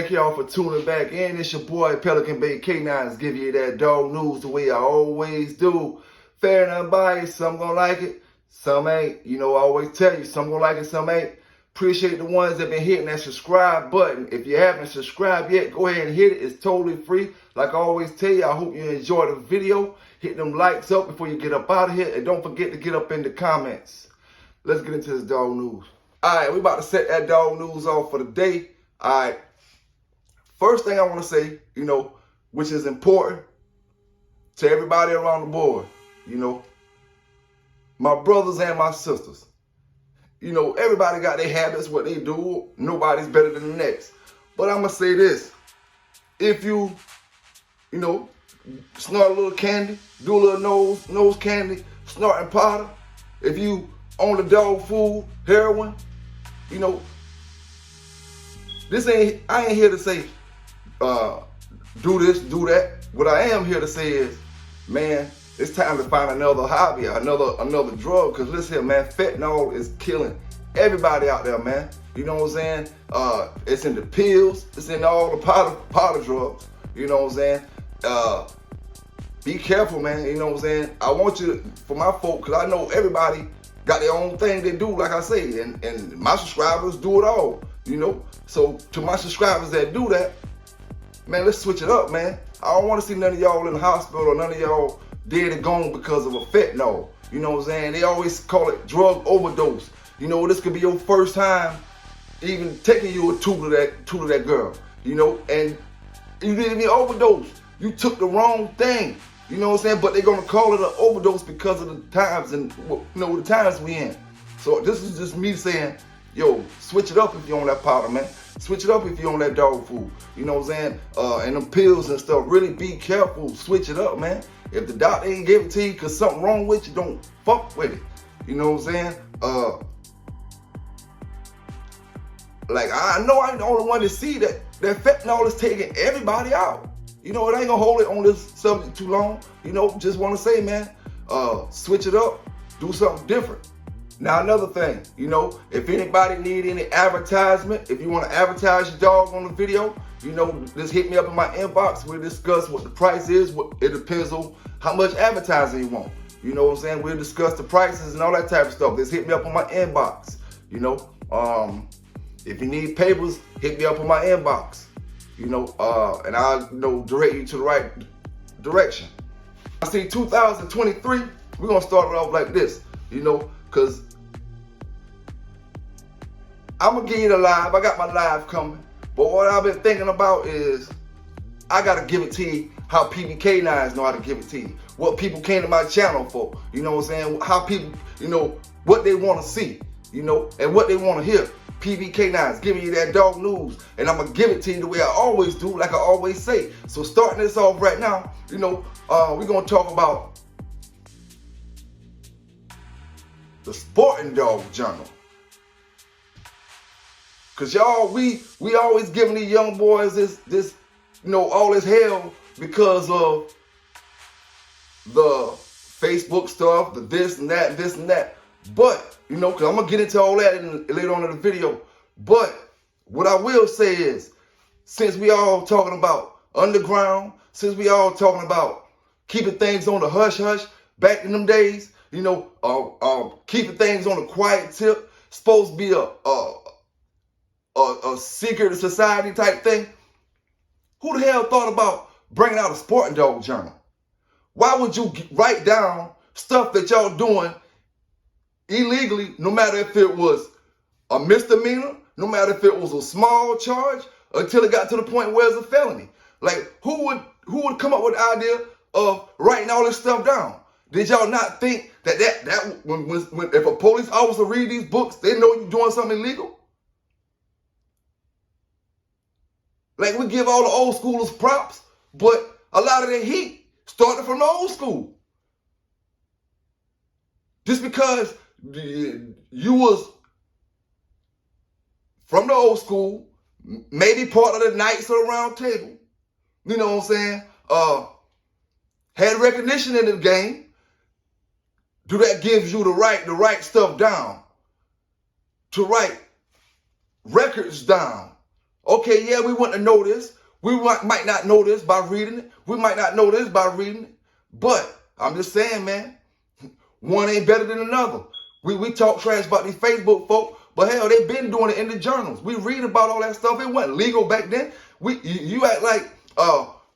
Thank y'all for tuning back in. It's your boy Pelican Bay Kennels giving you that dog news the way I always do. Fair and unbiased. Some gonna like it, some ain't. You know, I always tell you, some gonna like it, some ain't. Appreciate the ones that been hitting that subscribe button. If you haven't subscribed yet, go ahead and hit it. It's totally free. Like I always tell you, I hope you enjoy the video. Hit them likes up before you get up out of here. And don't forget to get up in the comments. Let's get into this dog news. All right, we about to set that dog news off for the day. All right. First thing I want to say, you know, which is important to everybody around the board, you know, my brothers and my sisters. You know, everybody got their habits, what they do. Nobody's better than the next. But I'm going to say this. If you know, snort a little candy, do a little nose candy, snorting powder, if you on the dog food, heroin, you know, I ain't here to say, do this, do that. What I am here to say is, man, it's time to find another hobby, another drug. Cause listen here, man, fentanyl is killing everybody out there, man. You know what I'm saying? It's in the pills, it's in all the powder drugs. You know what I'm saying? Be careful, man. You know what I'm saying? I want you to, for my folk, cause I know everybody got their own thing they do, like I say, and my subscribers do it all. You know, so to my subscribers that do that, man, let's switch it up, man. I don't want to see none of y'all in the hospital or none of y'all dead and gone because of a fentanyl. You know what I'm saying? They always call it drug overdose. You know, this could be your first time even taking you a tool to that girl. You know, and you didn't even overdose. You took the wrong thing. You know what I'm saying? But they're gonna call it an overdose because of the times and you know the times we in. So this is just me saying, yo, switch it up if you're on that powder, man. Switch it up if you're on that dog food. You know what I'm saying? And them pills and stuff. Really be careful. Switch it up, man. If the doctor ain't give it to you because something wrong with you, don't fuck with it. You know what I'm saying? Like, I know I ain't the only one to see that fentanyl is taking everybody out. You know, it ain't gonna hold it on this subject too long. You know, just want to say, man, switch it up. Do something different. Now, another thing, you know, if anybody need any advertisement, if you want to advertise your dog on the video, you know, just hit me up in my inbox. We'll discuss what the price is. It depends on how much advertising you want. You know what I'm saying? We'll discuss the prices and all that type of stuff. Just hit me up on my inbox. You know, if you need papers, hit me up on my inbox. You know, and I'll, you know, direct you to the right direction. I see 2023, we're going to start it off like this, you know, because I'm going to give you the live. I got my live coming. But what I've been thinking about is I got to give it to you how PBK9s know how to give it to you. What people came to my channel for. You know what I'm saying? How people, you know, what they want to see, you know, and what they want to hear. PBK9s giving you that dog news. And I'm going to give it to you the way I always do, like I always say. So starting this off right now, you know, we're going to talk about the Sporting Dog Journal. Cause y'all, we always giving these young boys this, you know, all this hell because of the Facebook stuff, the this and that. But, you know, cause I'm gonna get into all that later on in the video. But what I will say is, since we all talking about underground, since we all talking about keeping things on the hush back in them days, you know, keeping things on the quiet tip, supposed to be a secret society type thing. Who the hell thought about bringing out a Sporting Dog Journal? Why would you write down stuff that y'all doing illegally, no matter if it was a misdemeanor, no matter if it was a small charge, until it got to the point where it's a felony? Like, who would come up with the idea of writing all this stuff down? Did y'all not think that when if a police officer read these books, they know you're doing something illegal? Like, we give all the old schoolers props, but a lot of their heat started from the old school. Just because you was from the old school, maybe part of the Knights of the Round Table, you know what I'm saying, had recognition in the game, do that gives you the right to write stuff down, to write records down, Okay, yeah, we want to know this. We might not know this by reading it. We might not know this by reading it. But I'm just saying, man, one ain't better than another. We talk trash about these Facebook folk, but hell, they've been doing it in the journals. We read about all that stuff. It wasn't legal back then. You act like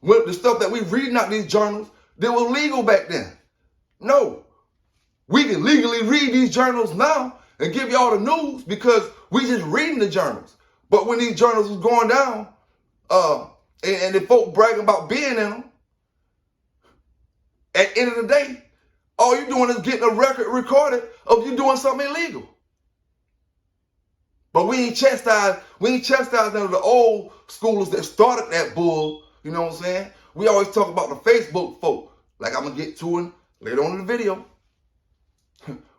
with the stuff that we reading out these journals, that was legal back then. No. We can legally read these journals now and give y'all the news because we just reading the journals. But when these journals was going down, and the folk bragging about being in them, at the end of the day, all you doing is getting a record recorded of you doing something illegal. But we ain't chastised none of the old schoolers that started that bull, you know what I'm saying? We always talk about the Facebook folk, like I'm going to get to it later on in the video.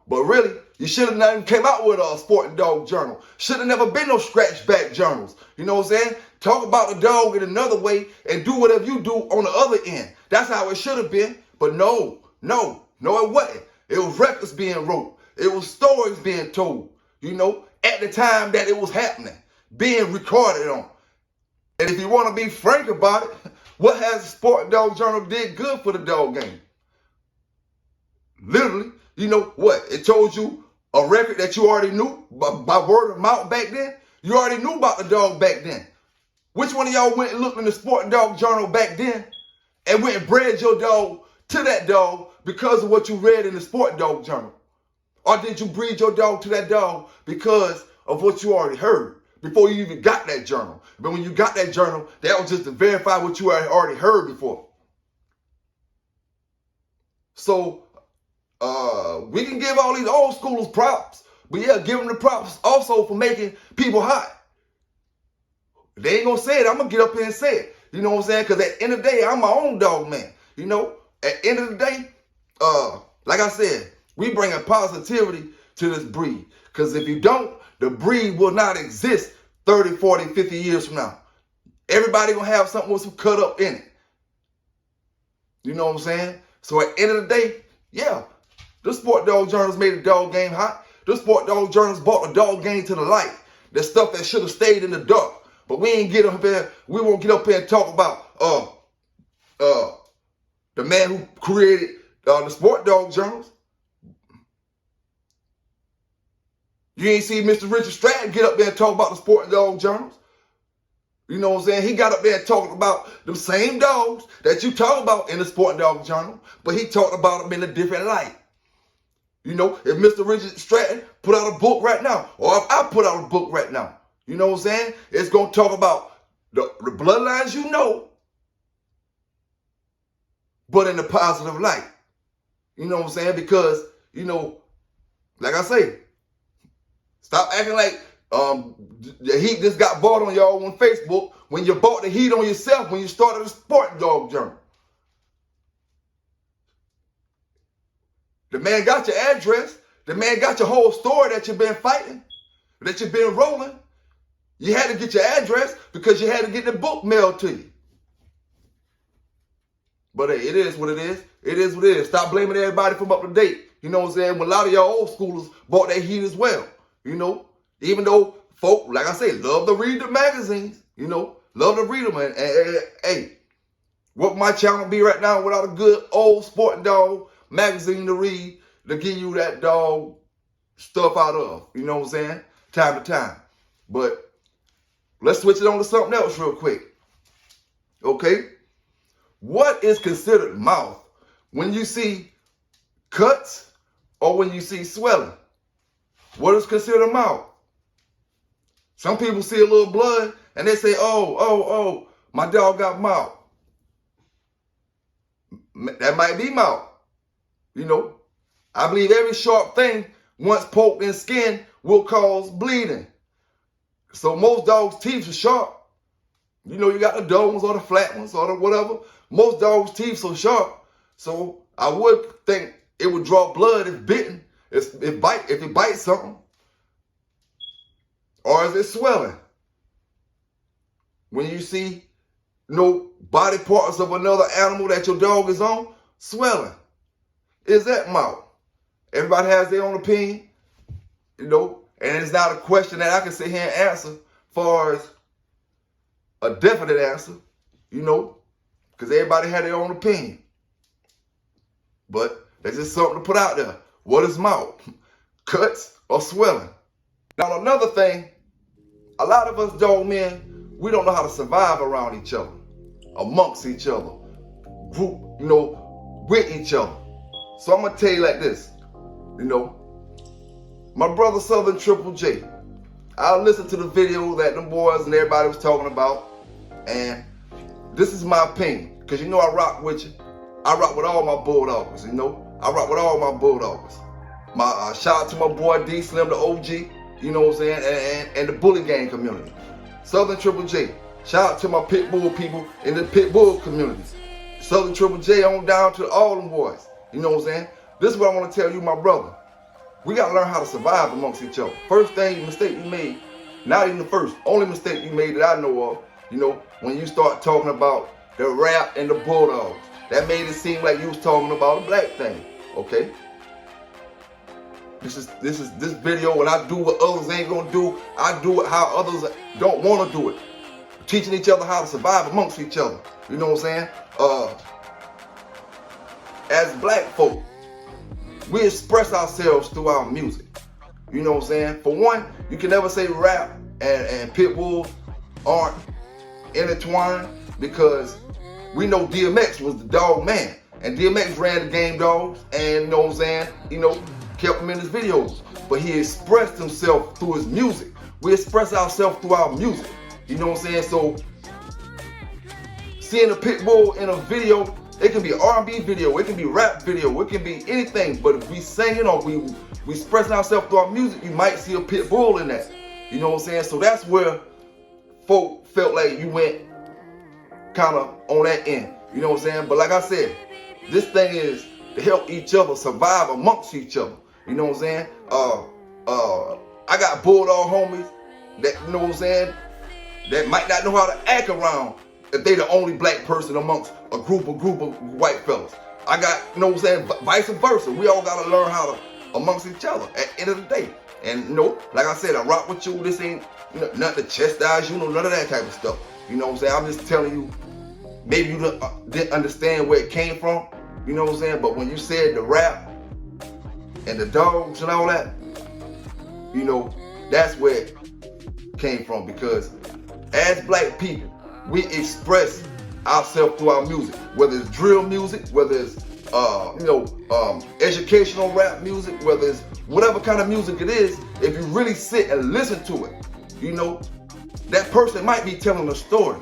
But really, you should have never came out with a sporting dog journal. Should have never been no scratch back journals. You know what I'm saying? Talk about the dog in another way and do whatever you do on the other end. That's how it should have been. But no, it wasn't. It was records being wrote. It was stories being told, you know, at the time that it was happening, being recorded on. And if you want to be frank about it, what has the sporting dog journal did good for the dog game? Literally. You know what? It told you a record that you already knew by word of mouth back then. You already knew about the dog back then. Which one of y'all went and looked in the Sporting Dog Journal back then and went and bred your dog to that dog because of what you read in the Sporting Dog Journal? Or did you breed your dog to that dog because of what you already heard before you even got that journal? But when you got that journal, that was just to verify what you had already heard before. So, we can give all these old schoolers props, but yeah, give them the props also for making people hot. They ain't gonna say it. I'm gonna get up here and say it. You know what I'm saying? Because at the end of the day, I'm my own dog man. You know, at the end of the day, like I said, we bring a positivity to this breed. Because if you don't, the breed will not exist 30, 40, 50 years from now. Everybody gonna have something with some cut up in it. You know what I'm saying? So at the end of the day, yeah. The sport dog journals made the dog game hot. The sport dog journals brought the dog game to the light. The stuff that should have stayed in the dark. But we ain't get up there. We won't get up here and talk about the man who created the sport dog journals. You ain't see Mr. Richard Stratton get up there and talk about the sport dog journals. You know what I'm saying? He got up there and talked about the same dogs that you talk about in the sport dog journal, but he talked about them in a different light. You know, if Mr. Richard Stratton put out a book right now, or if I put out a book right now, you know what I'm saying? It's going to talk about the bloodlines you know, but in a positive light. You know what I'm saying? Because, you know, like I say, stop acting like the heat just got bought on y'all on Facebook when you bought the heat on yourself when you started a sport dog journal. The man got your address. The man got your whole story that you've been fighting, that you've been rolling. You had to get your address because you had to get the book mailed to you. But hey, it is what it is. It is what it is. Stop blaming everybody from up to date. You know what I'm saying? When a lot of y'all old schoolers bought that heat as well. You know, even though folk, like I say, love to read the magazines. You know, love to read them. And hey, what my channel be right now without a good old sporting dog magazine to read to give you that dog stuff out of, you know what I'm saying, time to time. But let's switch it on to something else real quick. Okay? What is considered mouth when you see cuts or when you see swelling? What is considered mouth? Some people see a little blood and they say, oh, my dog got mouth. That might be mouth. You know, I believe every sharp thing, once poked in skin, will cause bleeding. So most dogs' teeth are sharp. You know, you got the dull ones or the flat ones or the whatever. Most dogs' teeth are sharp. So I would think it would draw blood if bitten, if it bites something. Or is it swelling? When you see body parts of another animal that your dog is on, swelling. Is that mouth? Everybody has their own opinion, you know, and it's not a question that I can sit here and answer far as a definite answer, because everybody had their own opinion. But that's just something to put out there. What is mouth? Cuts or swelling? Now, another thing, a lot of us dog men, we don't know how to survive around each other, amongst each other, group, with each other. So I'm going to tell you like this, my brother Southern Triple J, I listened to the video that them boys and everybody was talking about, and this is my opinion, because I rock with you. I rock with all my bulldogs, I rock with all my bulldogs. My shout out to my boy D Slim, the OG, you know what I'm saying, and the bully gang community. Southern Triple J, shout out to my pit bull people in the pit bull community. Southern Triple J on down to all them boys, you know what I'm saying. This is what I want to tell you, my brother. We got to learn how to survive amongst each other. First mistake you made, not even the first, only mistake you made that I know of, when you start talking about the rap and the bulldogs. That made it seem like you was talking about a black thing, okay? This video, when I do what others ain't gonna do, I do it how others don't want to do it. Teaching each other how to survive amongst each other. You know what I'm saying? As black folk, we express ourselves through our music. You know what I'm saying? For one, you can never say rap and pit bulls aren't intertwined, because we know DMX was the dog man, and DMX ran the game dogs, and kept him in his videos. But he expressed himself through his music. We express ourselves through our music. You know what I'm saying? So seeing a pit bull in a video, it can be an R&B video, it can be rap video, it can be anything. But if we singing or we expressing ourselves through our music, you might see a pit bull in that. You know what I'm saying? So that's where folk felt like you went kind of on that end. You know what I'm saying? But like I said, this thing is to help each other survive amongst each other. You know what I'm saying? I got bulldog homies that, you know what I'm saying, that might not know how to act around if they the only black person amongst a group of white fellas. I got, you know what I'm saying, vice versa. We all got to learn how to amongst each other at the end of the day. And like I said, I rock with you. This ain't nothing to chastise you, none of that type of stuff. You know what I'm saying? I'm just telling you, maybe you didn't understand where it came from. You know what I'm saying? But when you said the rap and the dogs and all that, that's where it came from. Because as black people, we express ourselves through our music, whether it's drill music, whether it's educational rap music, whether it's whatever kind of music it is. If you really sit and listen to it, that person might be telling a story.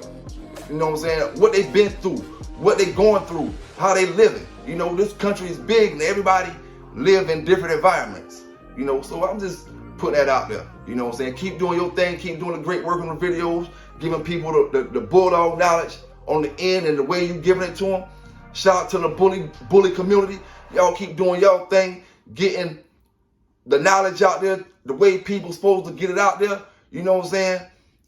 You know what I'm saying? What they've been through, what they going through, how they living. This country is big and everybody live in different environments. So I'm just putting that out there. You know what I'm saying? Keep doing your thing, keep doing the great work on the videos, giving people the bulldog knowledge on the end and the way you giving it to them. Shout out to the bully community. Y'all keep doing y'all thing, getting the knowledge out there the way people supposed to get it out there. You know what I'm saying?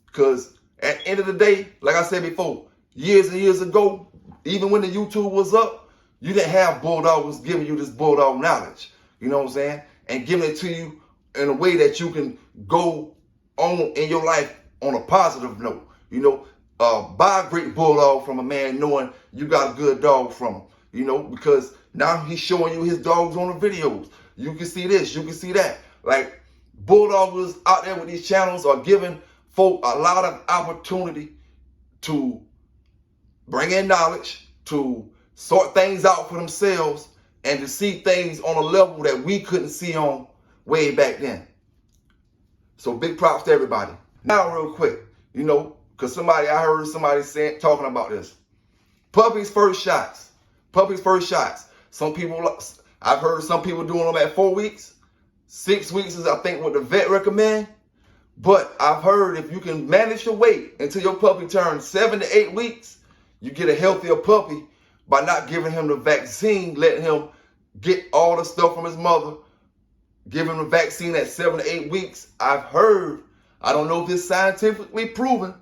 Because at the end of the day, like I said before, years and years ago, even when the YouTube was up, you didn't have bulldogs giving you this bulldog knowledge. You know what I'm saying? And giving it to you in a way that you can go on in your life on a positive note. Buy a great bulldog from a man knowing you got a good dog from him. Because now he's showing you his dogs on the videos. You can see this, you can see that. Like, bulldoggers out there with these channels are giving folk a lot of opportunity to bring in knowledge, to sort things out for themselves, and to see things on a level that we couldn't see on way back then. So big props to everybody. Now real quick, because I heard somebody talking about this. Puppies first shots. Some people, I've heard some people doing them at 4 weeks. 6 weeks is, I think, what the vet recommend. But I've heard if you can manage your weight until your puppy turns 7 to 8 weeks, you get a healthier puppy by not giving him the vaccine, letting him get all the stuff from his mother, giving him the vaccine at 7 to 8 weeks. I've heard, I don't know if it's scientifically proven,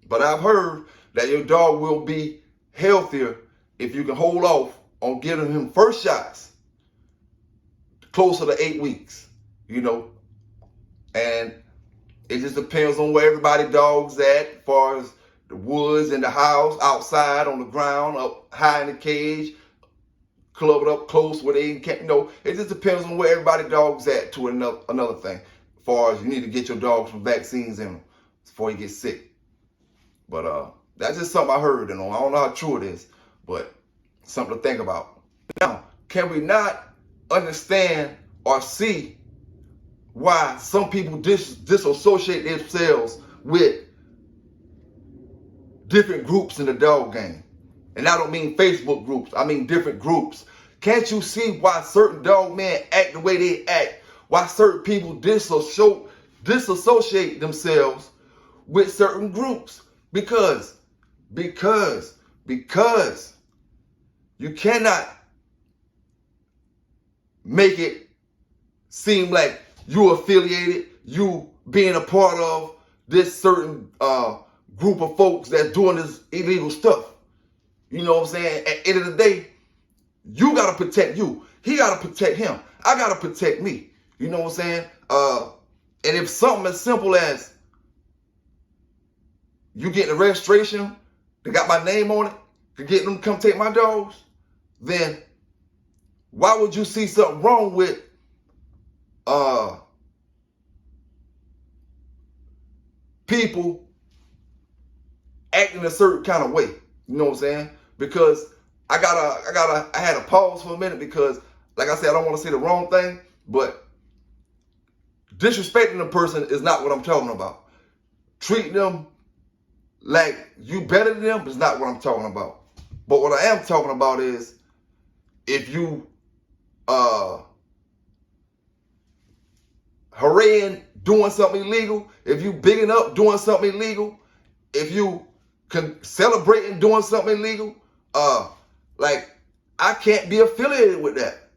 but I've heard that your dog will be healthier if you can hold off on giving him first shots closer to 8 weeks, And it just depends on where everybody dog's at as far as the woods, in the house, outside, on the ground, up high in the cage, clubbed up close where they can't, it just depends on where everybody dog's at to another thing. As far as you need to get your dogs some vaccines in them before you get sick. But that's just something I heard, I don't know how true it is, but something to think about. Now, can we not understand or see why some people disassociate themselves with different groups in the dog game? And I don't mean Facebook groups, I mean different groups. Can't you see why certain dog men act the way they act? Why certain people disassociate themselves with certain groups? Because you cannot make it seem like you affiliated, you being a part of this certain group of folks that's doing this illegal stuff. You know what I'm saying? At the end of the day, you got to protect you. He got to protect him. I got to protect me. You know what I'm saying? And if something as simple as you getting a registration, they got my name on it, to get them to come take my dogs, then why would you see something wrong with people acting a certain kind of way? You know what I'm saying? Because I had to pause for a minute because, like I said, I don't want to say the wrong thing, but disrespecting a person is not what I'm talking about. Treating them like you better than them is not what I'm talking about. But what I am talking about is if you hooraying doing something illegal, if you bigging up doing something illegal, if you celebrating doing something illegal, like I can't be affiliated with that.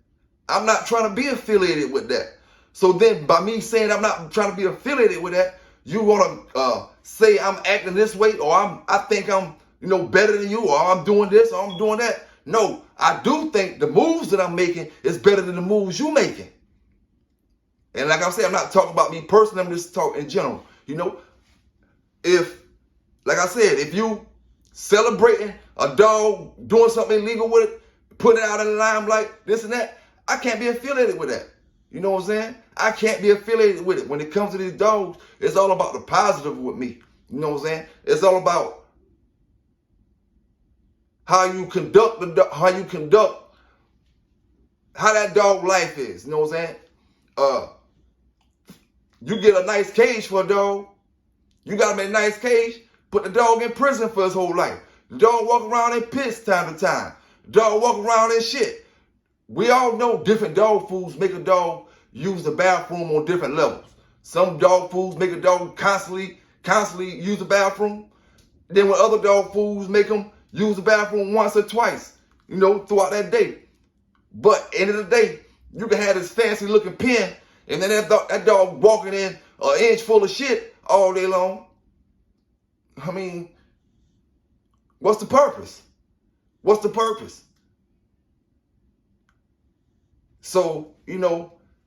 I'm not trying to be affiliated with that. So then by me saying I'm not trying to be affiliated with that, you want to say I'm acting this way, or I think I'm better than you, or I'm doing this, or I'm doing that. No, I do think the moves that I'm making is better than the moves you making. And like I said, I'm not talking about me personally, I'm just talking in general. If, like I said, if you celebrating a dog, doing something illegal with it, putting it out in the limelight, this and that, I can't be affiliated with that. You know what I'm saying? I can't be affiliated with it. When it comes to these dogs, it's all about the positive with me. You know what I'm saying? It's all about how you conduct how that dog life is. You know what I'm saying? You get a nice cage for a dog. You got him in a nice cage, put the dog in prison for his whole life. The dog walk around in piss time to time. The dog walk around in shit. We all know different dog foods make a dog use the bathroom on different levels. Some dog foods make a dog constantly use the bathroom. Then when other dog foods make them use the bathroom once or twice, throughout that day. But at the end of the day, you can have this fancy looking pen, and then that dog walking in an inch full of shit all day long. I mean, what's the purpose? What's the purpose? So,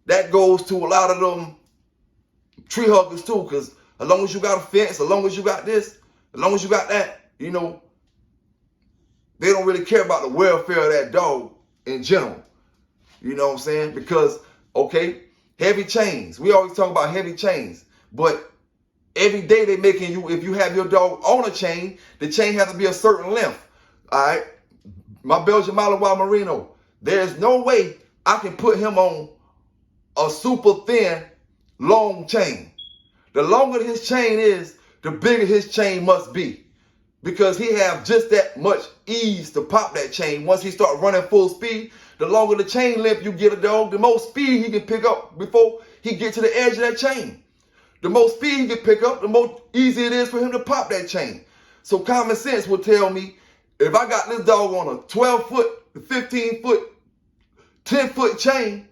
that goes to a lot of them tree huggers too, because as long as you got a fence, as long as you got this, as long as you got that, they don't really care about the welfare of that dog in general. You know what I'm saying? Because, okay, heavy chains. We always talk about heavy chains, but every day they making you, if you have your dog on a chain, the chain has to be a certain length. All right? My Belgian Malinois Merino, there's no way I can put him on a super thin, long chain. The longer his chain is, the bigger his chain must be. Because he have just that much ease to pop that chain. Once he start running full speed, the longer the chain length you get a dog, the more speed he can pick up before he get to the edge of that chain. The more speed he can pick up, the more easy it is for him to pop that chain. So common sense would tell me, if I got this dog on a 12-foot, 15-foot, 10-foot chain,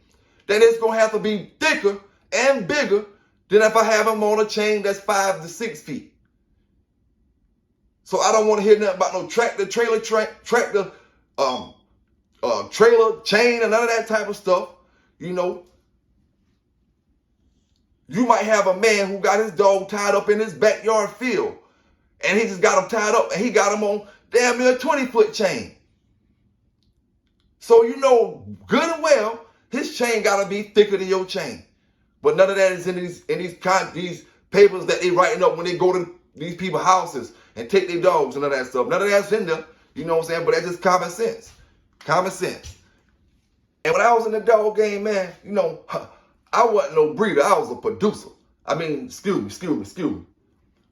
then it's going to have to be thicker and bigger than if I have him on a chain that's 5 to 6 feet. So I don't want to hear nothing about no tractor, trailer, trailer, chain, and none of that type of stuff. You might have a man who got his dog tied up in his backyard field, And he just got him tied up, and he got him on damn near a 20-foot chain. So you know good and well his chain gotta be thicker than your chain. But none of that is in these papers that they writing up when they go to these people's houses and take their dogs and all that stuff. None of that's in there. You know what I'm saying? But that's just common sense. Common sense. And when I was in the dog game, man, you know, I wasn't no breeder. I was a producer. I mean, excuse me.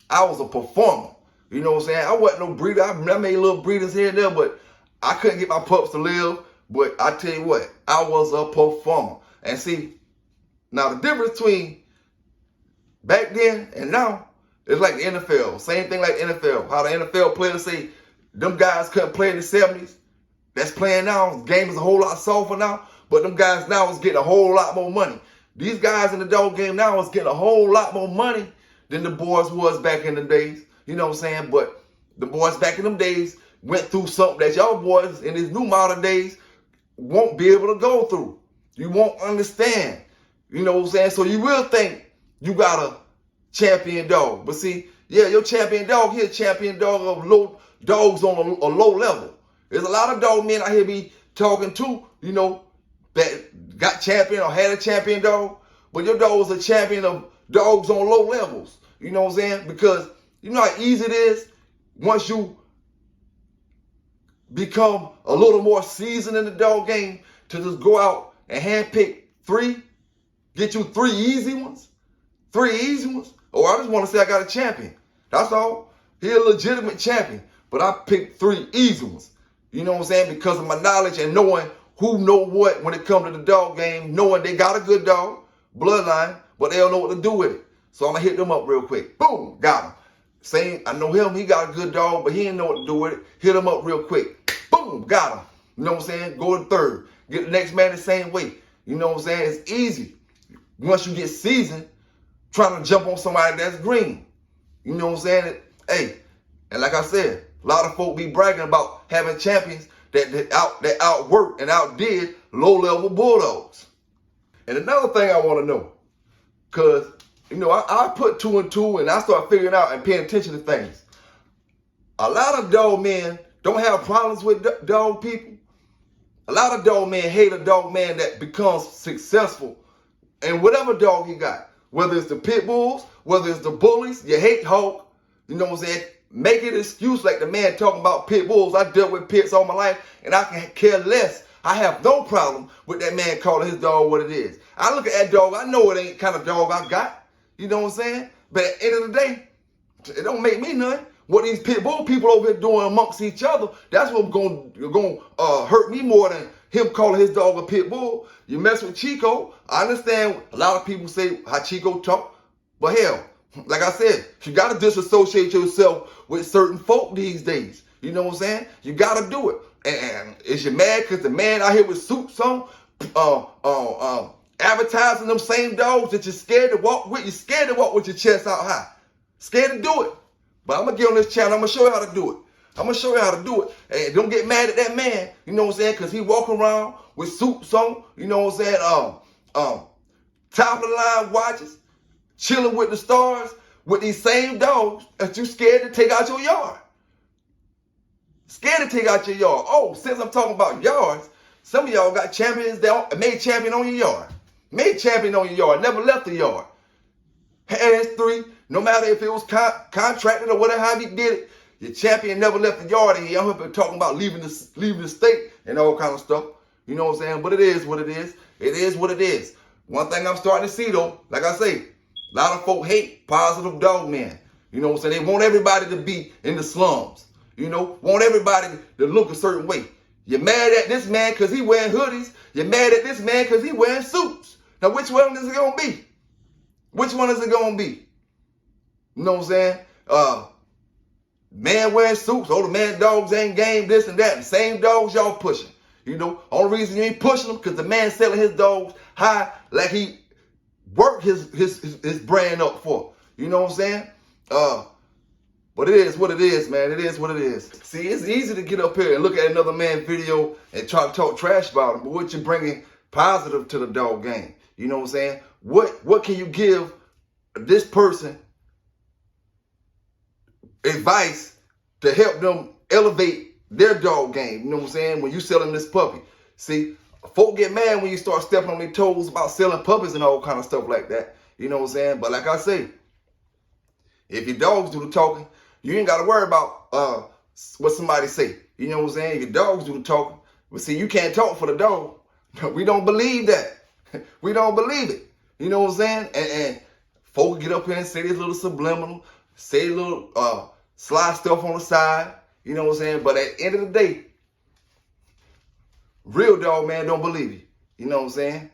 I was a performer. You know what I'm saying? I wasn't no breeder. I made little breeders here and there, but I couldn't get my pups to live. But I tell you what, I was a performer. And see, now the difference between back then and now is like the NFL. Same thing like the NFL. How the NFL players say them guys couldn't play in the 70s. That's playing now. The game is a whole lot softer now. But them guys now is getting a whole lot more money. These guys in the dog game now is getting a whole lot more money than the boys was back in the days. You know what I'm saying? But the boys back in them days went through something that y'all boys in these new modern days won't be able to go through. You won't understand. You know what I'm saying? So you will think you got a champion dog. But see, yeah, your champion dog, he a champion dog of low dogs on a low level. There's a lot of dog men out here be talking to, you know, that got champion or had a champion dog. But your dog was a champion of dogs on low levels. You know what I'm saying? Because you know how easy it is once you become a little more seasoned in the dog game to just go out and handpick get you three easy ones. Or I just want to say I got a champion. That's all. He a legitimate champion. But I picked 3 easy ones. You know what I'm saying? Because of my knowledge and knowing who know what when it comes to the dog game, knowing they got a good dog, bloodline, but they don't know what to do with it. So I'm going to hit them up real quick. Boom, got him. Same, I know him, he got a good dog, but he didn't know what to do with it. Hit him up real quick. Boom, got him. You know what I'm saying? Go to third. Get the next man the same way. You know what I'm saying? It's easy. Once you get seasoned, trying to jump on somebody that's green. You know what I'm saying? Hey, and like I said, a lot of folk be bragging about having champions that outworked and outdid low-level bulldogs. And another thing I want to know, because, you know, I put 2 and 2 and I start figuring out and paying attention to things. A lot of dog men don't have problems with dog people. A lot of dog men hate a dog man that becomes successful in whatever dog you got. Whether it's the pit bulls, whether it's the bullies, you hate Hulk. You know what I'm saying? Make it an excuse like the man talking about pit bulls. I dealt with pits all my life and I can care less. I have no problem with that man calling his dog what it is. I look at that dog, I know it ain't the kind of dog I got. You know what I'm saying? But at the end of the day, it don't make me none. What these pit bull people over here doing amongst each other, that's what's going to hurt me more than him calling his dog a pit bull. You mess with Chico, I understand a lot of people say how Chico talk, but hell, like I said, you got to disassociate yourself with certain folk these days. You know what I'm saying? You got to do it. And is you mad because the man out here with suits on, advertising them same dogs that you're scared to walk with? You're scared to walk with your chest out high. Scared to do it. But I'm going to get on this channel. I'm going to show you how to do it. I'm going to show you how to do it. And don't get mad at that man, you know what I'm saying? Because he walk around with suits on, you know what I'm saying? Top of the line watches, chilling with the stars with these same dogs that you scared to take out your yard. Scared to take out your yard. Oh, since I'm talking about yards, some of y'all got champions that made champion on your yard. Made champion on your yard. Never left the yard. Hands 3, no matter if it was contracted or whatever, how he did it, your champion never left the yard, and y'all here talking about leaving the state and all kind of stuff. You know what I'm saying? But it is what it is. It is what it is. One thing I'm starting to see though, like I say, a lot of folk hate positive dog men. You know what I'm saying? They want everybody to be in the slums. You know, want everybody to look a certain way. You're mad at this man because he wearing hoodies. You're mad at this man because he wearing suits. Now, which one is it going to be? Which one is it going to be? You know what I'm saying? Man wearing suits. Oh, the man dogs ain't game, this and that. The same dogs y'all pushing. You know, only reason you ain't pushing them because the man selling his dogs high like he worked his brand up for. You know what I'm saying? But it is what it is, man. It is what it is. See, it's easy to get up here and look at another man's video and try to talk trash about him, but what you bringing positive to the dog game? You know what I'm saying? What can you give this person advice to help them elevate their dog game. You know what I'm saying? When you selling this puppy. See, folk get mad when you start stepping on their toes about selling puppies and all kind of stuff like that. You know what I'm saying? But like I say, if your dogs do the talking, you ain't got to worry about what somebody say. You know what I'm saying? If your dogs do the talking, but see, you can't talk for the dog. We don't believe that. We don't believe it. You know what I'm saying? And folk get up here and say this little subliminal, say little sly stuff on the side. You know what I'm saying? But at the end of the day, real dog man don't believe you. You know what I'm saying?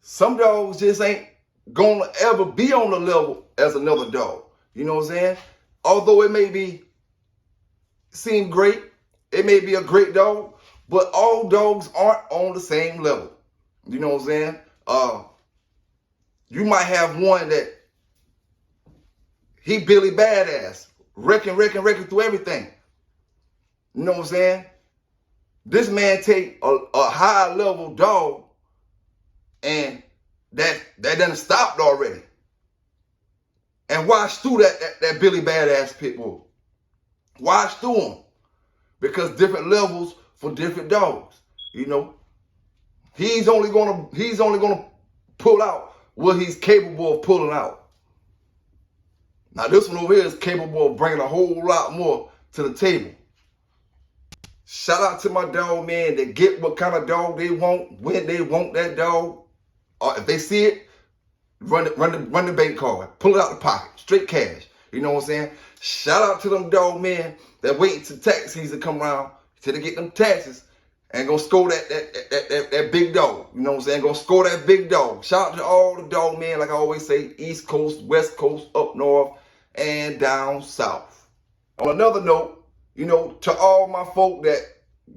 Some dogs just ain't gonna ever be on the level as another dog. You know what I'm saying? Although it may seem great, it may be a great dog, but all dogs aren't on the same level. You know what I'm saying? You might have one that he Billy Badass, wrecking through everything. You know what I'm saying? This man take a high level dog and that done stopped already. And watch through that Billy Badass pit bull. Watch through them. Because different levels for different dogs. You know. He's only gonna pull out what he's capable of pulling out. Now this one over here is capable of bringing a whole lot more to the table. Shout out to my dog man that get what kind of dog they want, when they want that dog. Or if they see it, run the bank card, pull it out the pocket, straight cash. You know what I'm saying? Shout out to them dog men that wait until tax season come around till they get them taxes and go score that big dog. You know what I'm saying? Go score that big dog. Shout out to all the dog men, like I always say, East Coast, West Coast, up north, and down south. On another note, you know, to all my folk that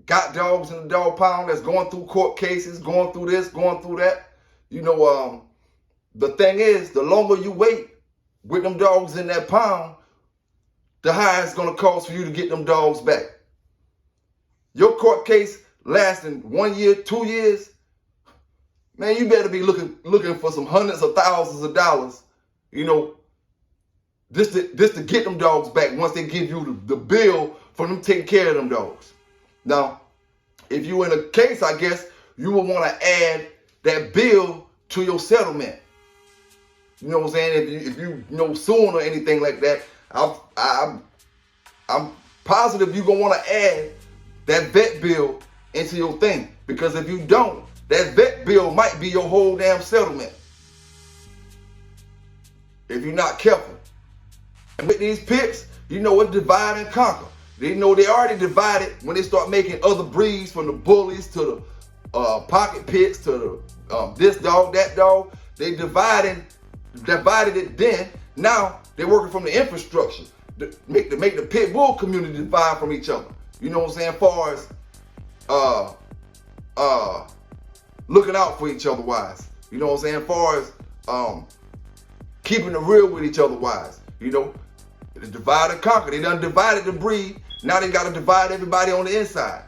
got dogs in the dog pound that's going through court cases, going through this, going through that, you know, the thing is, the longer you wait with them dogs in that pound, the higher it's going to cost for you to get them dogs back. Your court case lasting 1 year, 2 years, man, you better be looking for some hundreds of thousands of dollars, you know, just to get them dogs back once they give you the bill for them taking care of them dogs. Now, if you in a case, I guess, you would want to add that bill to your settlement. You know what I'm saying? If you know suing or anything like that, I'm positive you're gonna want to add that vet bill into your thing, because if you don't, that vet bill might be your whole damn settlement if you're not careful. And with these pits, you know it's divide and conquer. They know they already divided when they start making other breeds, from the bullies to the pocket pits to the this dog, that dog. They divided it then. Now they're working from the infrastructure to make the pit bull community divide from each other. You know what I'm saying? As far as looking out for each other wise. You know what I'm saying? As far as keeping it real with each other wise. You know, the divide and conquer. They done divided the breed. Now they got to divide everybody on the inside.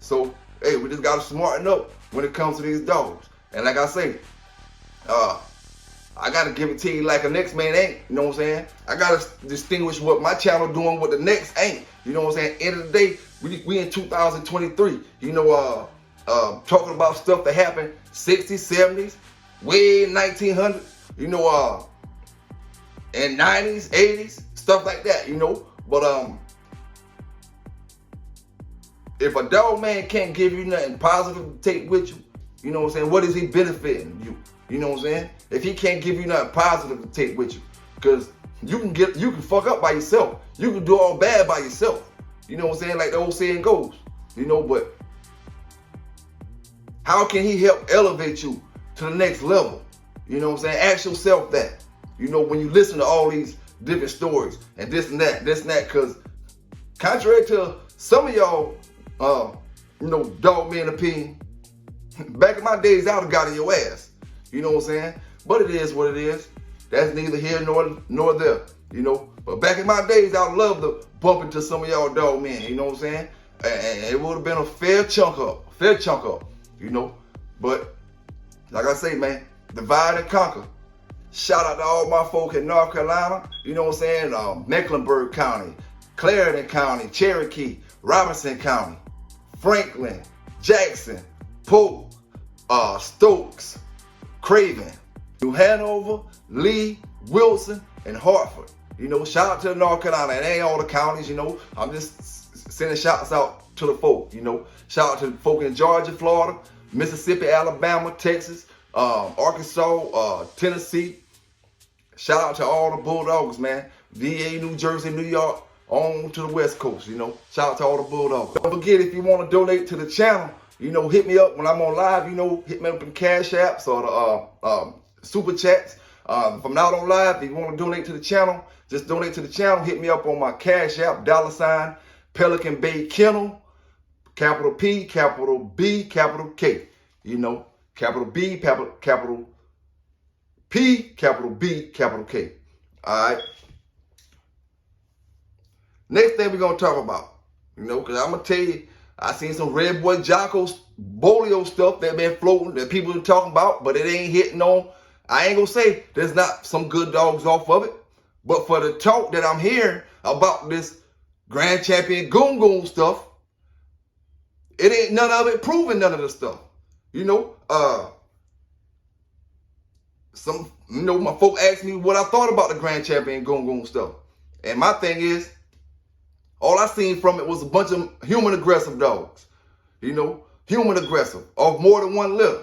So, hey, we just got to smarten up when it comes to these dogs. And like I say, I got to give it to you like a next man ain't. You know what I'm saying? I got to distinguish what my channel doing, what the next ain't. You know what I'm saying? End of the day, we in 2023. You know, talking about stuff that happened 60s, 70s, way in 1900s. You know, in 90s, 80s, stuff like that. You know, but if a dog man can't give you nothing positive to take with you, you know what I'm saying? What is he benefiting you? You know what I'm saying? If he can't give you nothing positive to take with you, because you can fuck up by yourself. You can do all bad by yourself. You know what I'm saying? Like the old saying goes. You know, but how can he help elevate you to the next level? You know what I'm saying? Ask yourself that. You know, when you listen to all these different stories and this and that, because contrary to some of y'all, you know, dog men opinion, back in my days, I would have got in your ass. You know what I'm saying? But it is what it is. That's neither here nor there. You know? But back in my days, I would love to bump into some of y'all dog men. You know what I'm saying? And it would have been a fair chunk up. You know? But like I say, man, divide and conquer. Shout out to all my folk in North Carolina, you know what I'm saying? Mecklenburg County, Clarendon County, Cherokee, Robinson County, Franklin, Jackson, Polk, Stokes, Craven, New Hanover, Lee, Wilson, and Hartford. You know, shout out to North Carolina. It ain't all the counties, you know. I'm just sending shouts out to the folk, you know. Shout out to the folk in Georgia, Florida, Mississippi, Alabama, Texas, Arkansas, Tennessee. Shout out to all the Bulldogs, man. VA, New Jersey, New York, on to the West Coast, you know. Shout out to all the Bulldogs. Don't forget, if you want to donate to the channel, you know, hit me up when I'm on live, you know, hit me up in Cash Apps or the Super Chats. If I'm not on live, if you want to donate to the channel, just donate to the channel. Hit me up on my Cash App, $ Pelican Bay Kennel, capital P, capital B, capital K. You know, capital B, capital P, capital B, capital K. All right. Next thing we're going to talk about, you know, because I'm going to tell you, I seen some Red Boy Jocko's Bolio stuff that been floating that people been talking about, but it ain't hitting on. I ain't going to say there's not some good dogs off of it, but for the talk that I'm hearing about this Grand Champion Goon Goon stuff, it ain't none of it proving none of the stuff. You know, my folk asked me what I thought about the Grand Champion Goon Goon stuff. And my thing is, all I seen from it was a bunch of human aggressive dogs. You know, human aggressive, of more than one litter.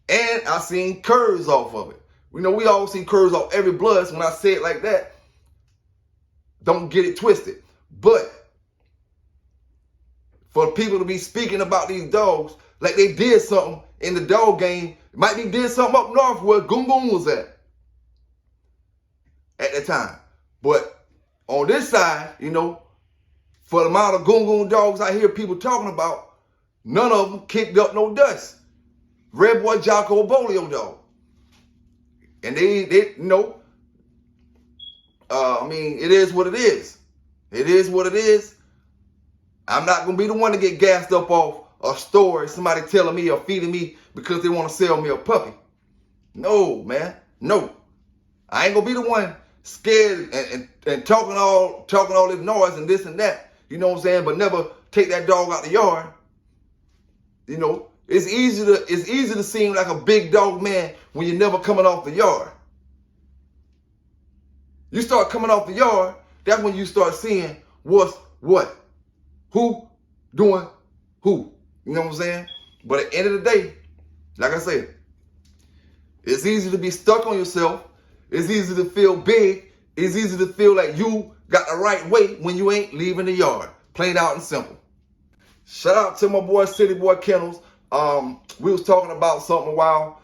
And I seen curves off of it. You know, we all see curves off every blood. So when I say it like that, don't get it twisted. But for people to be speaking about these dogs like they did something in the dog game, might be did something up north where Goon Goon was at the time. But on this side, you know, for the amount of Goon Goon dogs I hear people talking about, none of them kicked up no dust. Red Boy Jocko Bolio dog. And they you know, I mean, it is what it is. It is what it is. I'm not going to be the one to get gassed up off a story, somebody telling me or feeding me because they want to sell me a puppy. No, man. No. I ain't going to be the one scared and talking all this noise and this and that. You know what I'm saying? But never take that dog out the yard. You know, it's easy to seem like a big dog man when you're never coming off the yard. You start coming off the yard, that's when you start seeing what's what. Who doing who. You know what I'm saying? But at the end of the day, like I said, it's easy to be stuck on yourself. It's easy to feel big. It's easy to feel like you got the right weight when you ain't leaving the yard. Plain out and simple. Shout out to my boy City Boy Kennels. We was talking about something a while.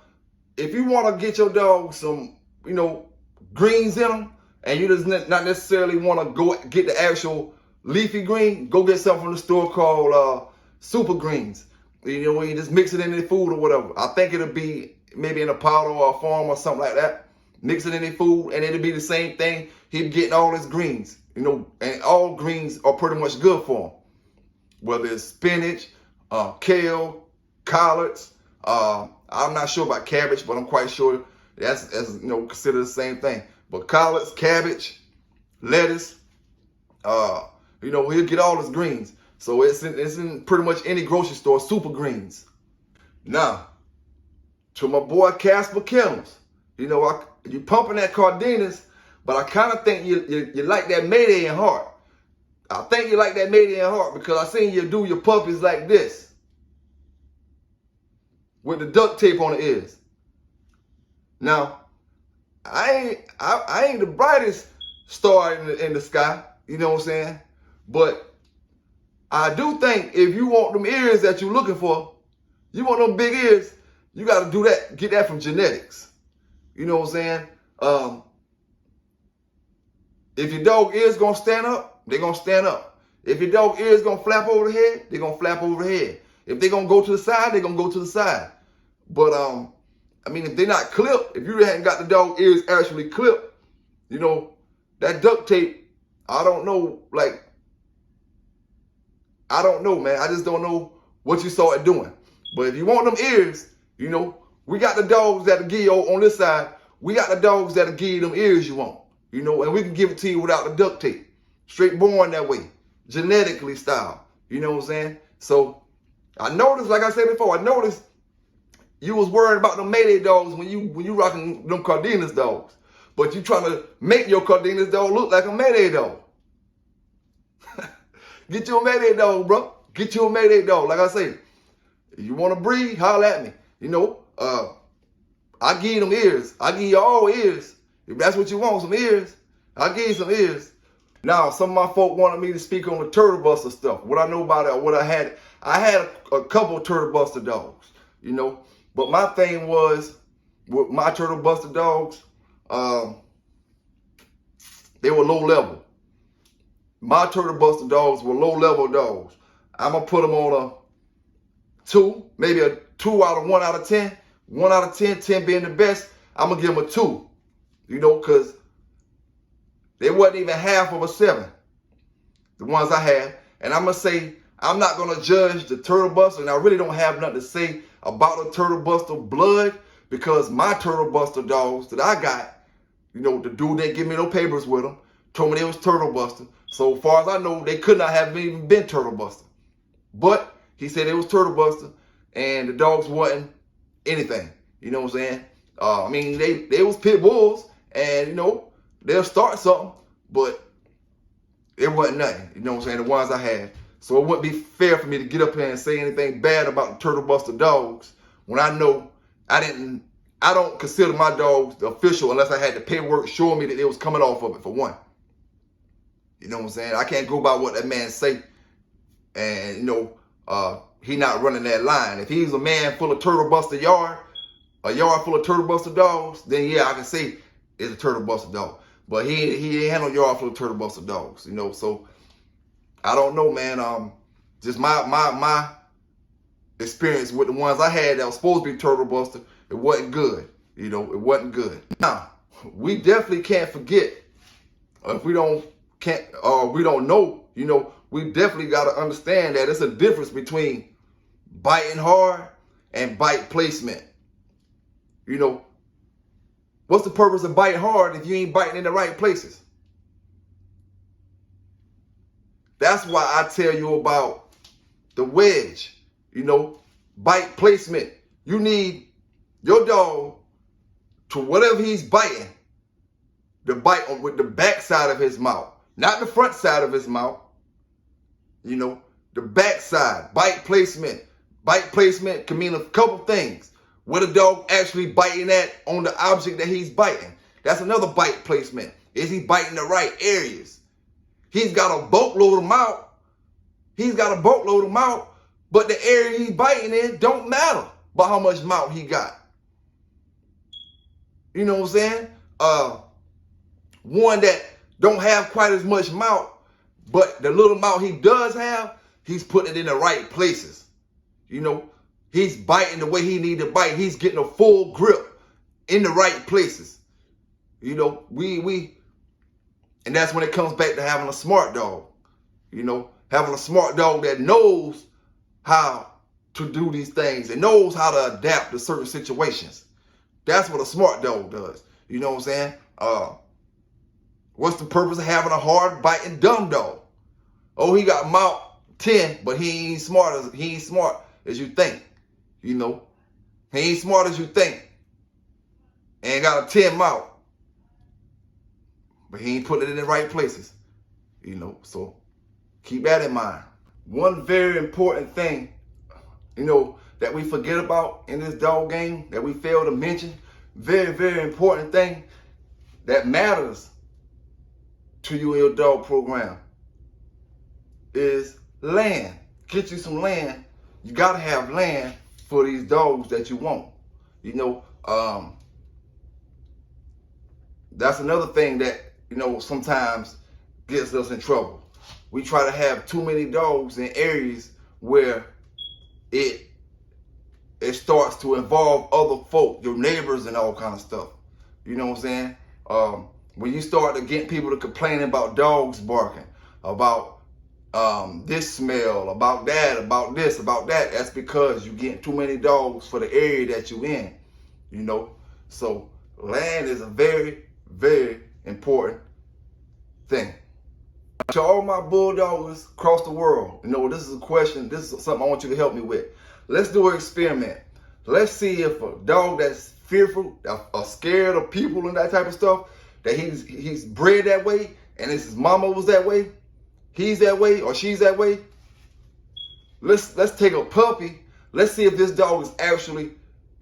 If you want to get your dog some, you know, greens in them, and you just not necessarily want to go get the actual leafy green, go get something from the store called Super Greens. You know, when you just mix it in their food or whatever. I think it'll be maybe in a powder or a form or something like that. Mix it in their food, and it'll be the same thing. He'll getting all his greens, you know, and all greens are pretty much good for him. Whether it's spinach, kale, collards. I'm not sure about cabbage, but I'm quite sure that's you know, considered the same thing. But collards, cabbage, lettuce, you know, he'll get all his greens. So it's in pretty much any grocery store, Super Greens. Now, to my boy Casper Kennels, you know, you pumping that Cardenas, but I kind of think you like that Mayday in heart. I think you like that Mayday in heart because I seen you do your puppies like this, with the duct tape on the ears. Now, I ain't the brightest star in the sky, you know what I'm saying? But I do think if you want them ears that you're looking for, you want them big ears, you got to do that, get that from genetics. You know what I'm saying? If your dog ears going to stand up, they're going to stand up. If your dog ears going to flap over the head, they're going to flap over the head. If they're going to go to the side, they're going to go to the side. But, I mean, if they're not clipped, if you hadn't got the dog ears actually clipped, you know, that duct tape, I don't know, like, I don't know, man. I just don't know what you started doing. But if you want them ears, you know, we got the dogs that'll give you on this side we got the dogs that'll give you them ears you want, you know, and we can give it to you without the duct tape. Straight born that way, genetically style, you know what I'm saying? So I noticed, like I said before, I noticed you was worried about them Mayday dogs when you rocking them Cardenas dogs, but you trying to make your Cardenas dog look like a Mayday dog. Get you a Mayday dog, bro. Get you a Mayday dog. Like I say, if you want to breed, holler at me. You know, I give you them ears. I give you all ears. If that's what you want, some ears, I'll give you some ears. Now, some of my folk wanted me to speak on the Turtle Buster stuff. What I know about it, what I had a couple of Turtle Buster dogs, you know. But my thing was, with my Turtle Buster dogs, they were low level. My Turtle Buster dogs were low level dogs. I'm going to put them on a 2, maybe a 2 out of 1 out of 10. 1 out of 10, 10 being the best. I'm going to give them a 2, you know, because they wasn't even half of a 7, the ones I had. And I'm going to say, I'm not going to judge the Turtle Buster, and I really don't have nothing to say about the Turtle Buster blood, because my Turtle Buster dogs that I got, you know, the dude didn't give me no papers with them, told me they was Turtle Buster. So far as I know, they could not have even been Turtle Buster. But he said it was Turtle Buster, and the dogs wasn't anything. You know what I'm saying? I mean, they was pit bulls, and, you know, they'll start something, but it wasn't nothing. You know what I'm saying? The ones I had. So it wouldn't be fair for me to get up here and say anything bad about the Turtle Buster dogs when I know I don't consider my dogs the official unless I had the paperwork showing me that it was coming off of it, for one. You know what I'm saying? I can't go by what that man say, and, you know, he not running that line. If he's a man full of Turtle Buster yard, a yard full of Turtle Buster dogs, then yeah, I can say it's a Turtle Buster dog. But he ain't had no yard full of Turtle Buster dogs, you know. So I don't know, man. Just my experience with the ones I had that was supposed to be Turtle Buster, it wasn't good. You know, it wasn't good. Now, we definitely can't forget, if we don't know, you know, we definitely got to understand that it's a difference between biting hard and bite placement. You know, what's the purpose of biting hard if you ain't biting in the right places? That's why I tell you about the wedge. You know, bite placement. You need your dog to, whatever he's biting, to bite on with the back side of his mouth, not the front side of his mouth. You know, the back side. Bite placement. Bite placement can mean a couple things. Where the dog actually biting at on the object that he's biting. That's another bite placement. Is he biting the right areas? He's got a boatload of mouth. But the area he's biting in don't matter about how much mouth he got. You know what I'm saying? One that don't have quite as much mouth, but the little mouth he does have, he's putting it in the right places. You know, he's biting the way he need to bite. He's getting a full grip in the right places. You know, and that's when it comes back to having a smart dog. You know, having a smart dog that knows how to do these things and knows how to adapt to certain situations. That's what a smart dog does. You know what I'm saying? What's the purpose of having a hard biting dumb dog? Oh, he got mouth 10, but he ain't smart as you think. You know, he ain't smart as you think. And got a 10 mouth, but he ain't putting it in the right places. You know, so keep that in mind. One very important thing, you know, that we forget about in this dog game, that we fail to mention, very, very important thing that matters to you and your dog program is land. Get you some land. You gotta have land for these dogs that you want. You know, that's another thing that, you know, sometimes gets us in trouble. We try to have too many dogs in areas where it starts to involve other folk, your neighbors and all kind of stuff. You know what I'm saying? When you start to get people to complain about dogs barking, about this smell, about that, about this, about that, that's because you get too many dogs for the area that you in. You know, so Land is a very, very important thing. To all my bulldoggers across the world, this is a question, this is something I want you to help me with. Let's do an experiment. Let's see if a dog that's fearful, or scared of people and that type of stuff, that he's bred that way, and his mama was that way, he's that way, or she's that way. Let's take a puppy. Let's see if this dog is actually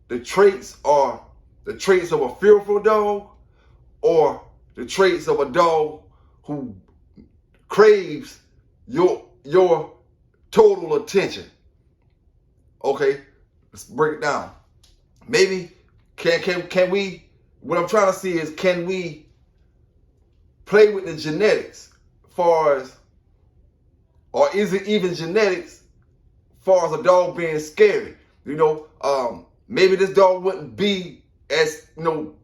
the traits of a fearful dog, or the traits of a dog who craves your total attention. Okay, let's break it down. Maybe can we? What I'm trying to see is, can we play with the genetics, far as, or is it even genetics, far as a dog being scary? Maybe this dog wouldn't be as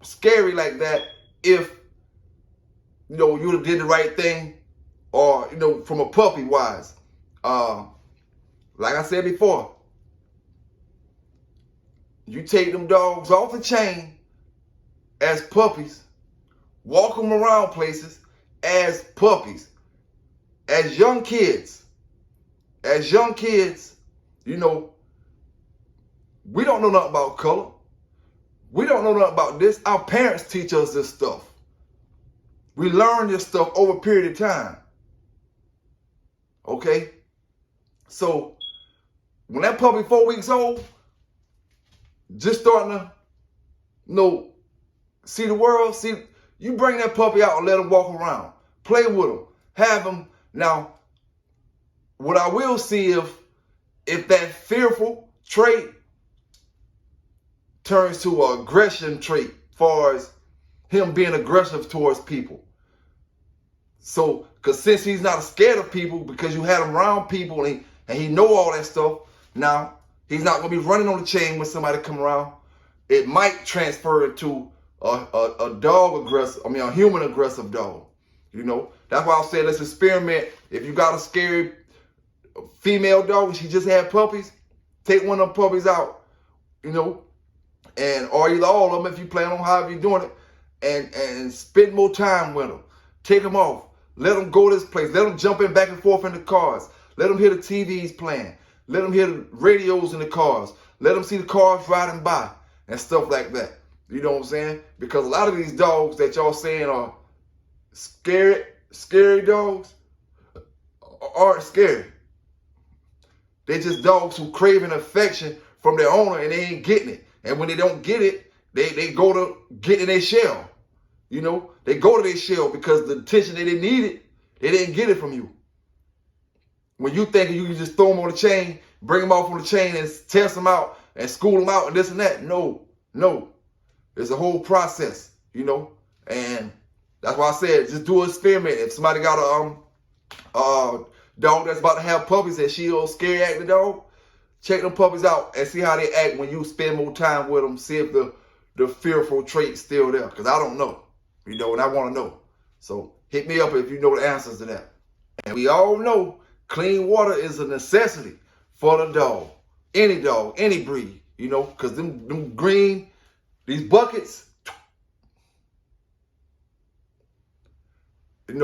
scary like that if you did the right thing, or from a puppy wise. Like I said before, you take them dogs off the chain as puppies, walk them around places as puppies, as young kids. We don't know nothing about color. We don't know nothing about this. Our parents teach us this stuff. We learn this stuff over a period of time. Okay? So, when that puppy 4 weeks old, just starting to, see the world, you bring that puppy out and let him walk around. Play with him. Have him. Now, what I will see if that fearful trait turns to an aggression trait, far as him being aggressive towards people. So, because since he's not scared of people, because you had him around people and he know all that stuff, now he's not going to be running on the chain when somebody come around. It might transfer to a dog aggressive, a human aggressive dog. That's why I said let's experiment. If you got a scary female dog and she just had puppies, take one of them puppies out, and or either all of them if you plan on however you're doing it, and spend more time with them. Take them off. Let them go to this place. Let them jump in back and forth in the cars. Let them hear the TVs playing. Let them hear the radios in the cars. Let them see the cars riding by and stuff like that. You know what I'm saying? Because a lot of these dogs that y'all saying are scary dogs aren't scary. They're just dogs who crave an affection from their owner and they ain't getting it. And when they don't get it, they go to get in their shell. They go to their shell because the attention that they needed, they didn't get it from you. When you think you can just throw them on the chain, bring them off on the chain and test them out and school them out and this and that. No. It's a whole process, and that's why I said just do an experiment. If somebody got a dog that's about to have puppies and she a scary acting dog, check them puppies out and see how they act when you spend more time with them. See if the fearful trait's still there, because I don't know, and I want to know. So hit me up if you know the answers to that. And we all know clean water is a necessity for the dog, any breed, because them green, these buckets, we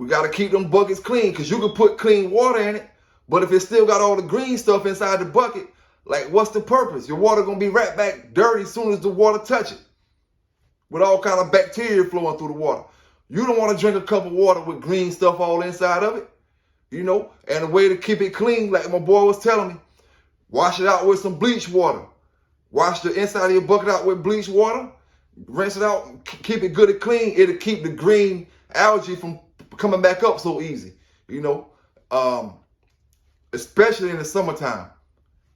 got to keep them buckets clean, because you can put clean water in it, but if it still got all the green stuff inside the bucket, like what's the purpose? Your water going to be right back dirty as soon as the water touch it, with all kind of bacteria flowing through the water. You don't want to drink a cup of water with green stuff all inside of it, and the way to keep it clean, like my boy was telling me, wash it out with some bleach water. Wash the inside of your bucket out with bleach water, rinse it out, keep it good and clean. It'll keep the green algae from coming back up so easy, especially in the summertime,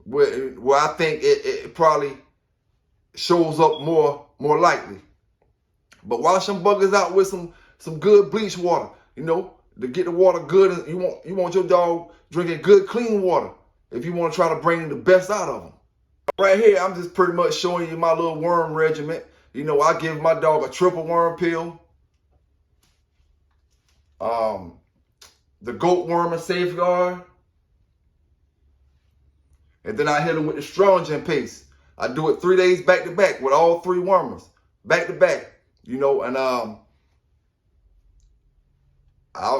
where I think it probably shows up more likely. But wash them buckets out with some good bleach water, to get the water good. And you want your dog drinking good, clean water if you want to try to bring the best out of them. Right here, I'm just pretty much showing you my little worm regimen. I give my dog a triple worm pill, the goat worm and safeguard, and then I hit him with the strontium paste. I do it 3 days back to back with all 3 wormers back to back, you know, and I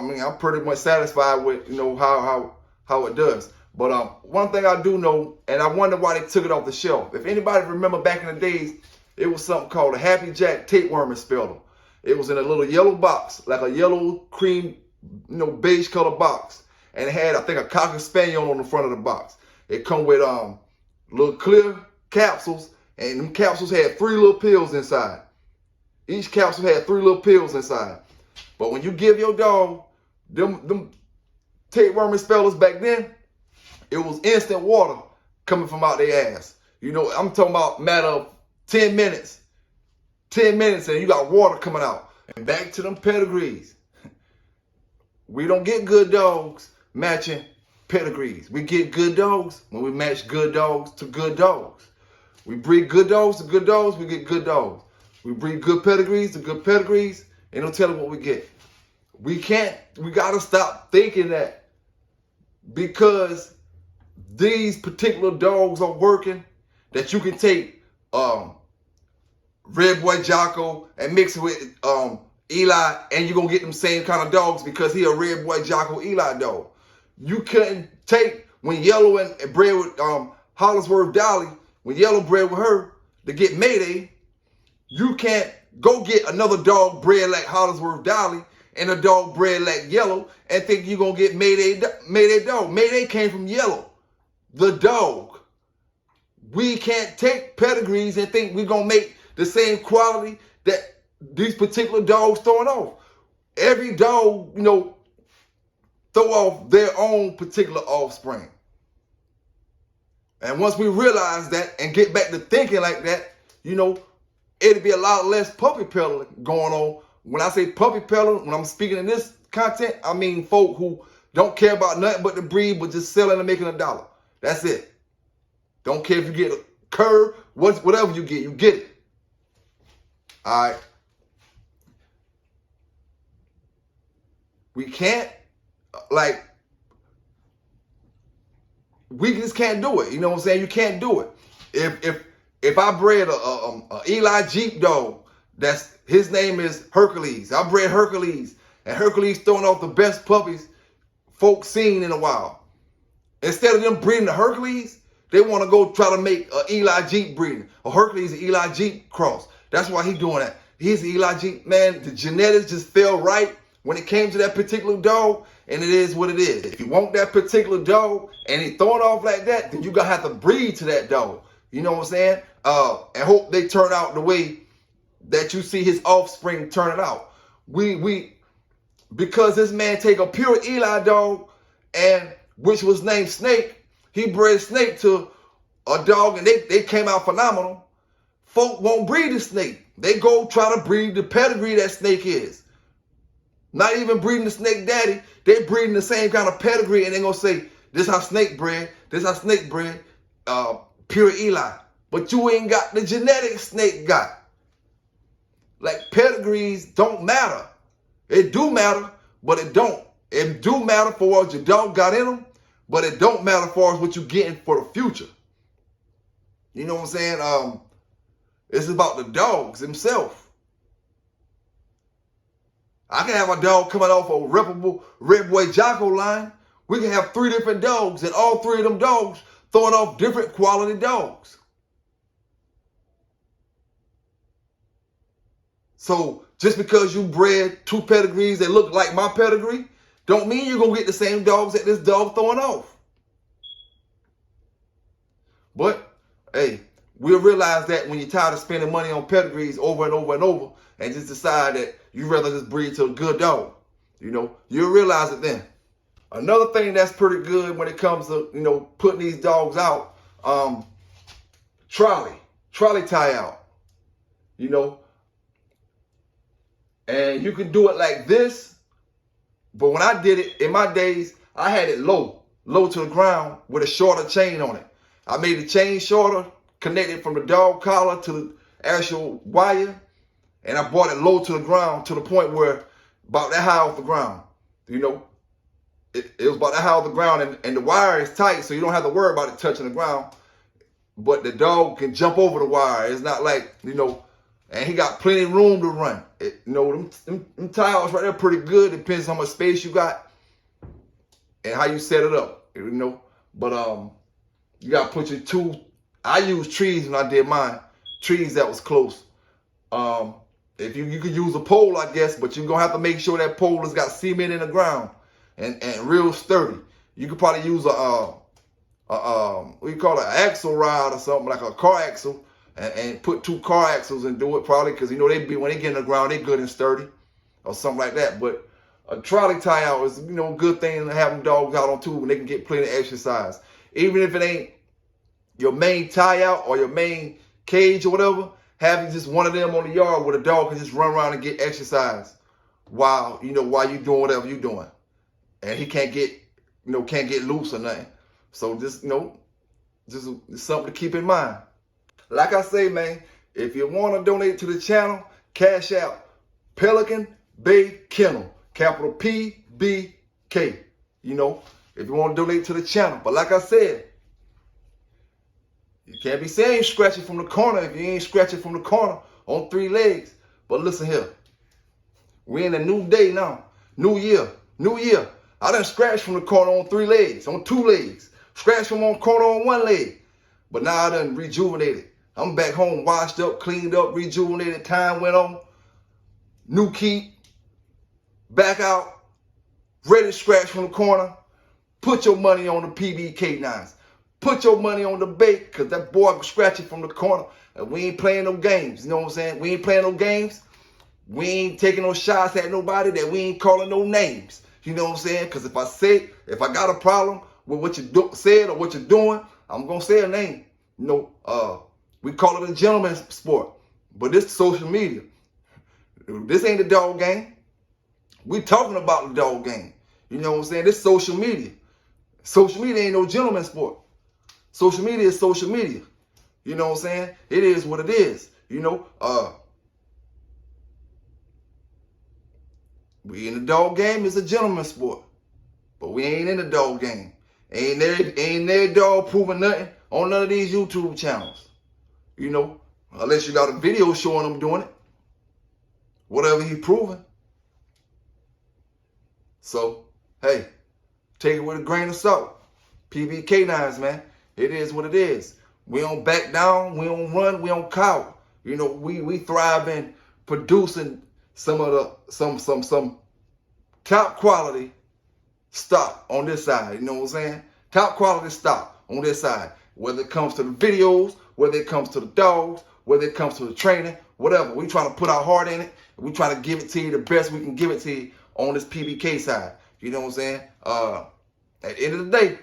mean, I'm pretty much satisfied with, you know, how it does. But one thing I do know, and I wonder why they took it off the shelf. If anybody remember back in the days, it was something called a Happy Jack tapeworm expellor. It was in a little yellow box, like a yellow cream, you know, beige color box. And it had, I think, a Cocker Spaniel on the front of the box. It come with little clear capsules, and them capsules had 3 little pills inside. Each capsule had 3 little pills inside. But when you give your dog them tapeworm expellers back then, it was instant water coming from out their ass. You know, I'm talking about matter of 10 minutes. 10 minutes and you got water coming out. And back to them pedigrees. We don't get good dogs matching pedigrees. We get good dogs when we match good dogs to good dogs. We breed good dogs to good dogs, we get good dogs. We breed good pedigrees to good pedigrees, ain't no telling what we get. We gotta stop thinking that because these particular dogs are working, that you can take Red Boy Jocko and mix it with Eli, and you're gonna get them same kind of dogs because he a Red Boy Jocko Eli dog. You couldn't take when Yellow and bred with Hollingsworth Dolly, when Yellow bred with her to get Mayday, you can't go get another dog bred like Hollingsworth Dolly and a dog bred like Yellow and think you're gonna get Mayday dog. Mayday came from Yellow, the dog. We can't take pedigrees and think we're gonna make the same quality that these particular dogs throwing off. Every dog, you know, throw off their own particular offspring. And once we realize that and get back to thinking like that, you know, it'll be a lot less puppy peddling going on. When I say puppy peddling, when I'm speaking in this content, I mean folk who don't care about nothing but the breed, but just selling and making $1. That's it. Don't care if you get a curve, whatever you get it. All right. We can't, like, we just can't do it. You know what I'm saying? You can't do it. If I bred a Eli Jeep dog, his name is Hercules. I bred Hercules, and Hercules throwing off the best puppies folks seen in a while. Instead of them breeding the Hercules, they want to go try to make a Eli Jeep breeding, a Hercules and Eli Jeep cross. That's why he's doing that. He's an Eli Jeep, man. The genetics just fell right when it came to that particular dog, and it is what it is. If you want that particular dog and he throwing off like that, then you gonna have to breed to that dog. You know what I'm saying? And hope they turn out the way that you see his offspring turning out. Because this man take a pure Eli dog, and which was named Snake, he bred Snake to a dog, and they came out phenomenal. Folk won't breed the Snake. They go try to breed the pedigree that Snake is. Not even breeding the Snake daddy, they breeding the same kind of pedigree, and they gonna say, this how Snake bred, pure Eli. But you ain't got the genetics Snake got. Like, pedigrees don't matter. It do matter, but it don't. It do matter for what your dog got in them, but it don't matter for what you're getting for the future. You know what I'm saying? It's about the dogs themselves. I can have a dog coming off a reputable Red Boy Jocko line. We can have 3 different dogs, and all 3 of them dogs throwing off different quality dogs. So just because you bred 2 pedigrees that look like my pedigree, don't mean you're going to get the same dogs that this dog throwing off. But, hey, we'll realize that when you're tired of spending money on pedigrees over and over and over, and just decide that you'd rather just breed to a good dog. You know, you'll realize it then. Another thing that's pretty good when it comes to, you know, putting these dogs out, trolley tie out, you know. And you can do it like this, but when I did it, in my days, I had it low to the ground with a shorter chain on it. I made the chain shorter, connected from the dog collar to the actual wire, and I brought it low to the ground to the point where about that high off the ground, you know. It was about that high off the ground, and the wire is tight, so you don't have to worry about it touching the ground. but the dog can jump over the wire. It's not like, and he got plenty of room to run. Them tiles right there pretty good. Depends on how much space you got and how you set it up, But you got to put your I used trees when I did mine. Trees that was close. If you could use a pole, I guess, but you're going to have to make sure that pole has got cement in the ground and real sturdy. You could probably use what you call an axle rod or something, like a car axle, and put 2 car axles and do it probably, because when they get in the ground, they good and sturdy or something like that. But a trolley tie out is, a good thing to have them dogs out on too, when they can get plenty of exercise. Even if it ain't your main tie out or your main cage or whatever, having just one of them on the yard where the dog can just run around and get exercise while you doing whatever you're doing, and he can't get loose or nothing. So just something to keep in mind. Like I say, man, if you want to donate to the channel, cash out Pelican Bay Kennel, capital PBK. If you want to donate to the channel. But like I said, you can't be saying scratching from the corner if you ain't scratching from the corner on 3 legs. But listen here, we're in a new day now, new year. I done scratched from the corner on 3 legs, on 2 legs, scratched from on corner on 1 leg. But now I done rejuvenated. I'm back home, washed up, cleaned up, rejuvenated. Time went on, new keep, back out, ready to scratch from the corner. Put your money on the PBK9s. Put your money on the bait, because that boy scratching from the corner. And we ain't playing no games. You know what I'm saying? We ain't playing no games. We ain't taking no shots at nobody that we ain't calling no names. You know what I'm saying? Because if I got a problem with what you said or what you're doing, I'm going to say a name. We call it a gentleman's sport. But this social media. This ain't the dog game. We talking about the dog game. You know what I'm saying? This social media. Social media ain't no gentleman's sport. Social media is social media. You know what I'm saying? It is what it is. We in the dog game is a gentleman's sport. But we ain't in the dog game. Ain't there dog proving nothing on none of these YouTube channels. Unless you got a video showing them doing it. Whatever he proving. So, hey, take it with a grain of salt. PBK9s, man. It is what it is. We don't back down. We don't run. We don't cower. We thrive in producing some top quality stock on this side. You know what I'm saying? Top quality stock on this side. Whether it comes to the videos, whether it comes to the dogs, whether it comes to the training, whatever. We trying to put our heart in it. We trying to give it to you the best we can give it to you on this PBK side. You know what I'm saying? At the end of the day,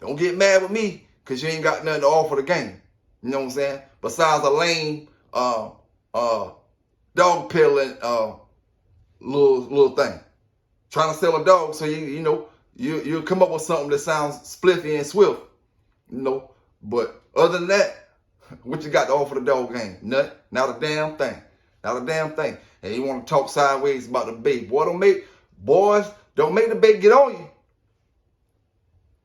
don't get mad with me because you ain't got nothing to offer the game. You know what I'm saying? Besides a lame dog peddling little thing. Trying to sell a dog so you'll come up with something that sounds spliffy and swift. But other than that, what you got to offer the dog game? Nothing. Not a damn thing. Not a damn thing. And you want to talk sideways about the bait. Boys, don't make the bait get on you.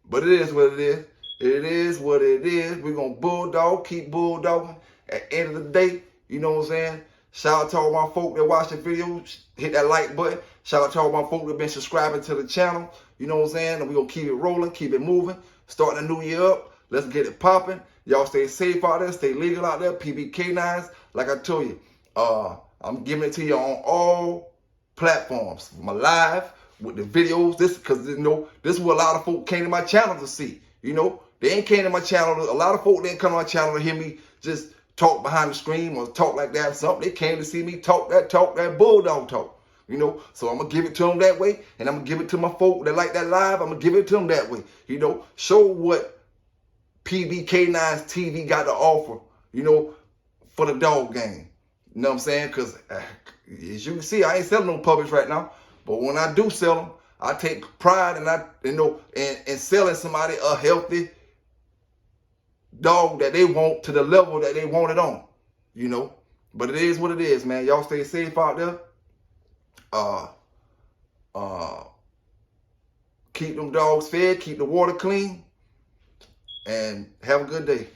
But it is what it is. It is what it is. We're going to bulldog, keep bulldogging. At the end of the day, you know what I'm saying? Shout out to all my folk that watch the videos. Hit that like button. Shout out to all my folk that been subscribing to the channel. You know what I'm saying? And we're going to keep it rolling, keep it moving. Starting the new year up. Let's get it popping. Y'all stay safe out there. Stay legal out there. PBK9s. Like I told you, I'm giving it to you on all platforms. My live, with the videos. This is what a lot of folk came to my channel to see. They ain't came to my channel. A lot of folk didn't come to my channel to hear me just talk behind the screen or talk like that or something. They came to see me talk that bulldog talk. So I'm going to give it to them that way. And I'm going to give it to my folk that like that live. I'm going to give it to them that way. Show what PBK9's TV got to offer, for the dog game. You know what I'm saying? Because as you can see, I ain't selling no puppies right now. But when I do sell them, I take pride in selling somebody a healthy dog that they want to the level that they want it on. But it is what it is, man. Y'all stay safe out there. Keep them dogs fed, keep the water clean. and have a good day.